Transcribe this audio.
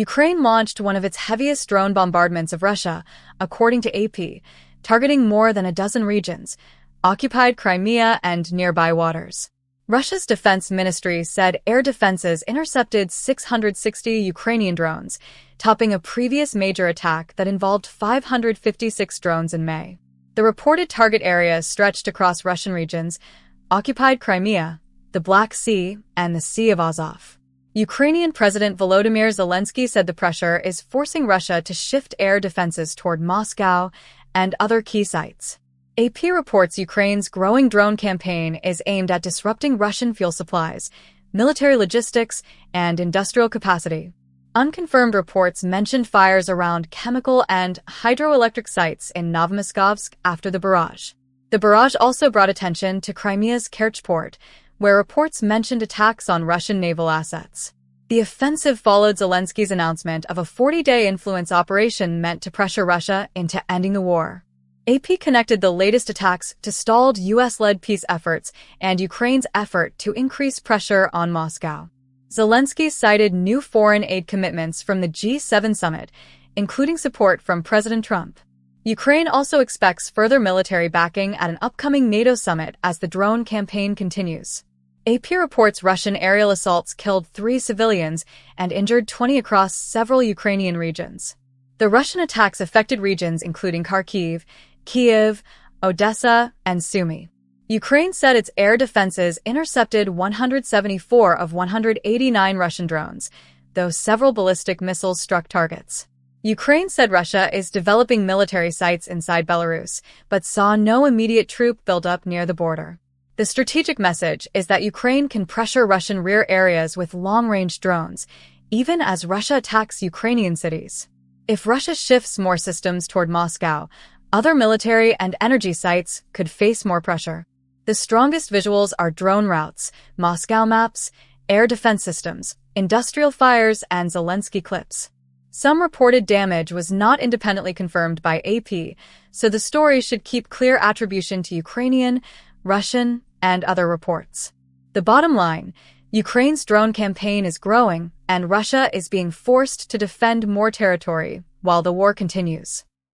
Ukraine launched one of its heaviest drone bombardments of Russia, according to AP, targeting more than a dozen regions, occupied Crimea and nearby waters. Russia's defense ministry said air defenses intercepted 660 Ukrainian drones, topping a previous major attack that involved 556 drones in May. The reported target area stretched across Russian regions, occupied Crimea, the Black Sea, and the Sea of Azov. Ukrainian President Volodymyr Zelensky said the pressure is forcing Russia to shift air defenses toward Moscow and other key sites. AP reports Ukraine's growing drone campaign is aimed at disrupting Russian fuel supplies, military logistics, and industrial capacity. Unconfirmed reports mentioned fires around chemical and hydroelectric sites in Novomoskovsk after the barrage. The barrage also brought attention to Crimea's Kerch port, where reports mentioned attacks on Russian naval assets. The offensive followed Zelensky's announcement of a 40-day influence operation meant to pressure Russia into ending the war. AP connected the latest attacks to stalled U.S.-led peace efforts and Ukraine's effort to increase pressure on Moscow. Zelensky cited new foreign aid commitments from the G7 summit, including support from President Trump. Ukraine also expects further military backing at an upcoming NATO summit as the drone campaign continues. AP reports Russian aerial assaults killed 3 civilians and injured 20 across several Ukrainian regions. The Russian attacks affected regions including Kharkiv, Kyiv, Odessa, and Sumy. Ukraine said its air defenses intercepted 174 of 189 Russian drones, though several ballistic missiles struck targets. Ukraine said Russia is developing military sites inside Belarus, but saw no immediate troop buildup near the border. The strategic message is that Ukraine can pressure Russian rear areas with long-range drones, even as Russia attacks Ukrainian cities. If Russia shifts more systems toward Moscow, other military and energy sites could face more pressure. The strongest visuals are drone routes, Moscow maps, air defense systems, industrial fires, and Zelensky clips. Some reported damage was not independently confirmed by AP, so the story should keep clear attribution to Ukrainian, Russian, and other reports. The bottom line, Ukraine's drone campaign is growing, and Russia is being forced to defend more territory while the war continues.